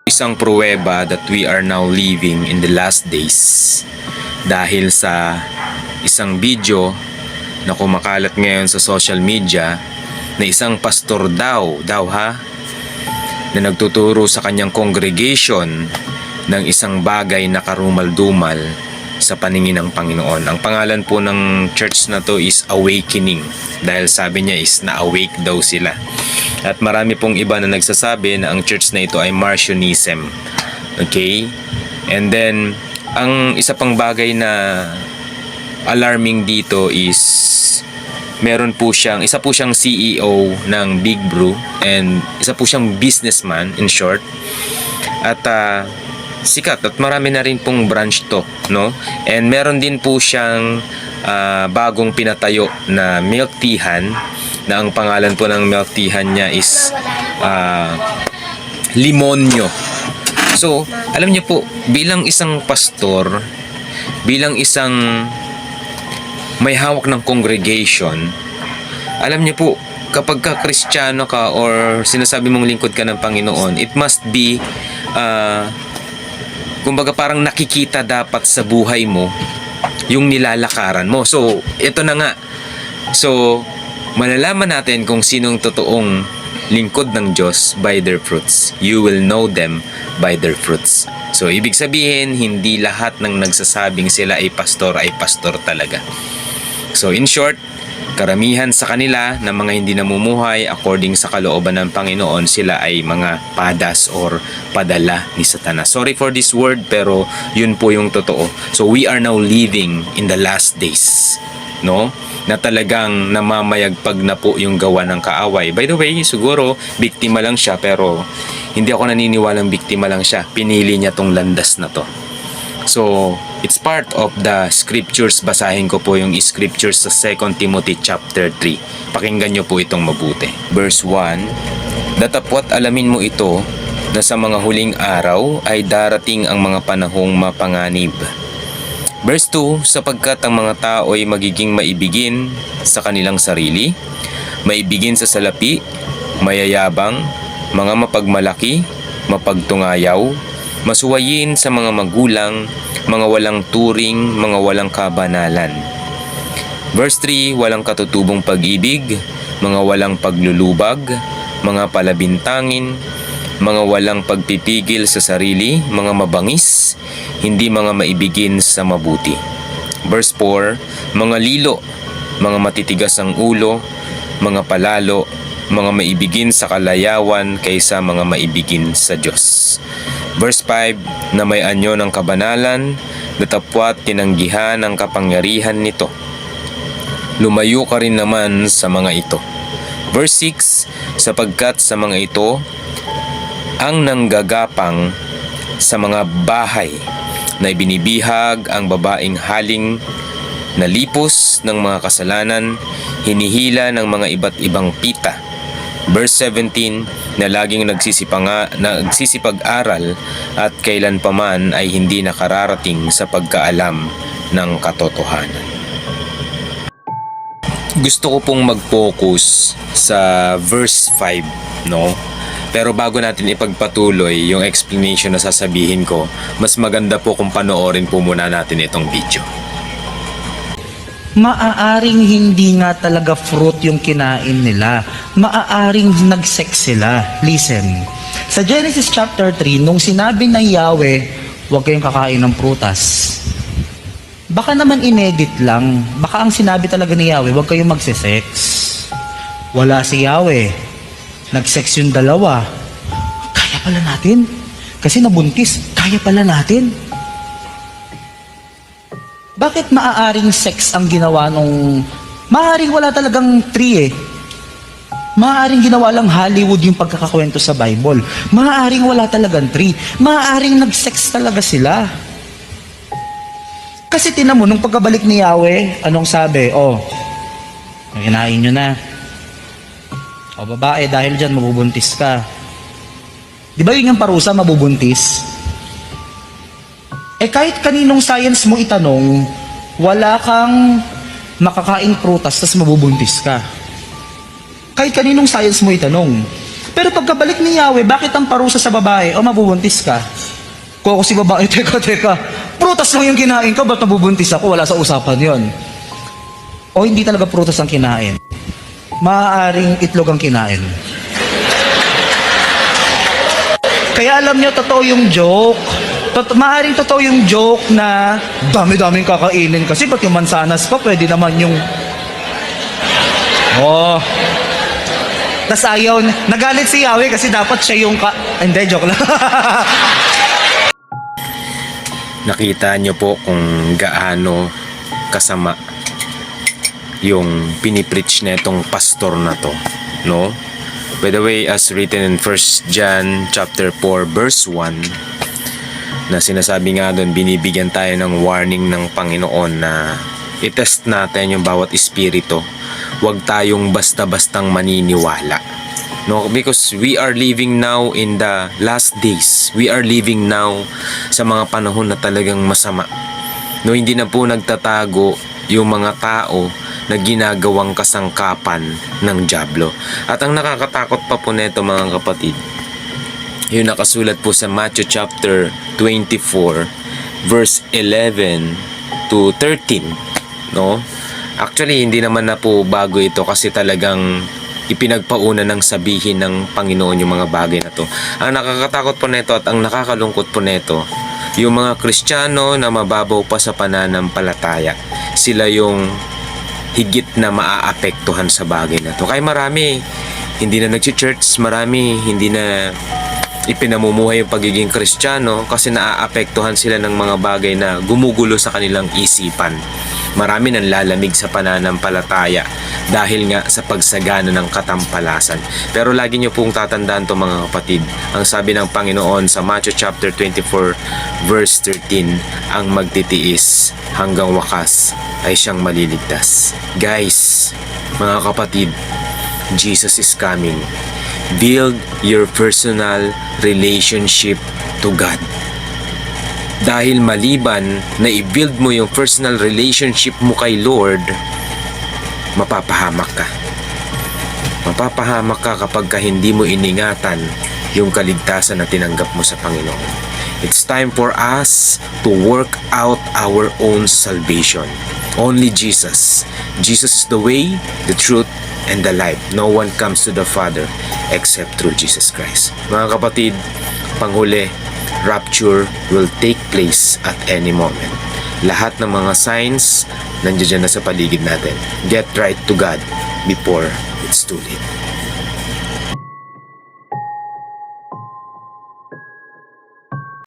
isang pruweba that we are now living in the last days dahil sa isang video na kumakalat ngayon sa social media na isang pastor daw na nagtuturo sa kanyang congregation ng isang bagay na karumal-dumal sa paningin ng Panginoon. Ang pangalan po ng church na to is Awakening dahil sabi niya is na-awake daw sila. At marami pong iba na nagsasabi na ang church na ito ay Marcionism. Okay? And then, ang isa pang bagay na alarming dito is isa po siyang CEO ng Big Brew and isa po siyang businessman in short. At sikat at marami na rin pong branch to, no? And meron din po siyang bagong pinatayo na milk teahan na ang pangalan po ng milk teahan niya is Limonyo. So, alam niyo po, bilang isang pastor, bilang isang may hawak ng congregation, alam niyo po, kapag ka Kristiyano ka or sinasabi mong lingkod ka ng Panginoon, it must be kumbaga parang nakikita dapat sa buhay mo yung nilalakaran mo. So, ito na nga. So, malalaman natin kung sinong totoong lingkod ng Diyos by their fruits. You will know them by their fruits. So, ibig sabihin, hindi lahat ng nagsasabing sila ay pastor talaga. So, in short, karamihan sa kanila na mga hindi namumuhay according sa kalooban ng Panginoon, sila ay mga padas or padala ni Satanas. Sorry for this word, pero yun po yung totoo. So we are now living in the last days, no? Na talagang namamayagpag na po yung gawa ng kaaway. By the way, siguro biktima lang siya, pero hindi ako naniniwalang biktima lang siya. Pinili niya tong landas na to. So, it's part of the scriptures. Basahin ko po yung scriptures sa 2 Timothy chapter 3. Pakinggan nyo po itong mabuti. Verse 1, datapwat alamin mo ito na sa mga huling araw ay darating ang mga panahong mapanganib. Verse 2, sapagkat ang mga tao ay magiging maibigin sa kanilang sarili, maibigin sa salapi, mayayabang, mga mapagmalaki, mapagtungayaw, masuwayin sa mga magulang, mga walang turing, mga walang kabanalan. Verse 3, walang katutubong pag-ibig, mga walang paglulubag, mga palabintangin, mga walang pagpipigil sa sarili, mga mabangis, hindi mga maibigin sa mabuti. Verse 4, mga lilo, mga matitigas ang ulo, mga palalo, mga maibigin sa kalayawan kaysa mga maibigin sa Diyos. Verse 5, na may anyo ng kabanalan, datapwat tinanggihan ang kapangyarihan nito. Lumayo ka rin naman sa mga ito. Verse 6, sapagkat sa mga ito, ang nanggagapang sa mga bahay na ibinibihag ang babaeng haling na lipos ng mga kasalanan, hinihila ng mga iba't ibang pita. Verse 17, na laging nagsisipag-aral at kailan paman ay hindi nakararating sa pagkaalam ng katotohanan. Gusto ko pong mag-focus sa verse 5, no? Pero bago natin ipagpatuloy yung explanation na sasabihin ko, mas maganda po kung panoorin po muna natin itong video. Maaaring hindi nga talaga fruit yung kinain nila. Maaaring nag-sex sila. Listen. Sa Genesis chapter 3, nung sinabi ng Yahweh, huwag kayong kakain ng prutas. Baka naman inedit lang. Baka ang sinabi talaga ni Yahweh, huwag kayong magse-sex. Wala si Yahweh. Nag-sex yung dalawa. Kaya pala natin. Kasi nabuntis. Kaya pala natin. Bakit maaaring sex ang ginawa nung... Maaaring wala talagang tree eh. Maaaring ginawa lang Hollywood yung pagkakakwento sa Bible. Maaaring wala talagang tree. Maaaring nag-sex talaga sila. Kasi tinan mo, nung pagkabalik ni Yahweh, anong sabi? Kinain nyo na. Babae, dahil dyan mabubuntis ka. Di ba yun yung parusa, mabubuntis? Kahit kaninong science mo itanong, wala kang makakaing prutas tas mabubuntis ka. Kahit kaninong science mo itanong. Pero pagkabalik ni Yahweh, bakit ang parusa sa babae? O mabubuntis ka. Kung ako si babae, teka. Prutas lang yung kinain ko, ba't nabubuntis ako? Wala sa usapan yon. O hindi talaga prutas ang kinain. Maaaring itlog ang kinain. Kaya alam nyo, totoo yung joke. Maaaring totoo yung joke na dami-daming kakainin kasi ba't yung mansanas pa, pwede naman yung... Oh. Tas ayaw, nagalit si Yahweh kasi dapat siya yung Hindi, joke lang. Nakita nyo po kung gaano kasama yung pinipreach na itong pastor na to, no? By the way, as written in 1 John chapter 4 verse 1, na sinasabi nga doon, binibigyan tayo ng warning ng Panginoon na itest natin yung bawat espiritu. Huwag tayong basta-bastang maniniwala. No, because we are living now in the last days. We are living now sa mga panahon na talagang masama. No, hindi na po nagtatago yung mga tao na ginagawang kasangkapan ng dyablo. At ang nakakatakot pa po nito, mga kapatid, yung nakasulat po sa Matthew chapter 24 verse 11 to 13, no? Actually, hindi naman na po bago ito kasi talagang ipinagpauna ng sabihin ng Panginoon yung mga bagay na to. Ang nakakatakot po nito at ang nakakalungkot po nito, yung mga Kristiyano na mababaw pa sa pananampalataya, sila yung higit na maaapektuhan sa bagay na to. Kaya marami hindi na nag-church, marami hindi na ipinamumuhay yung pagiging Kristiyano kasi naaapektuhan sila ng mga bagay na gumugulo sa kanilang isipan. Marami nang lalamig sa pananampalataya dahil nga sa pagsagana ng katampalasan. Pero lagi nyo pong tatandaan to, mga kapatid. Ang sabi ng Panginoon sa Matthew chapter 24 verse 13, ang magtitiis hanggang wakas ay siyang maliligtas. Guys, mga kapatid, Jesus is coming. Build your personal relationship to God. Dahil maliban na i-build mo yung personal relationship mo kay Lord, mapapahamak ka. Mapapahamak ka kapag hindi mo iningatan yung kaligtasan na tinanggap mo sa Panginoon. It's time for us to work out our own salvation. Only Jesus. Jesus is the way, the truth, and the life. No one comes to the Father except through Jesus Christ. Mga kapatid, panghuli, rapture will take place at any moment. Lahat ng mga signs nandiyan na sa paligid natin. Get right to God before it's too late.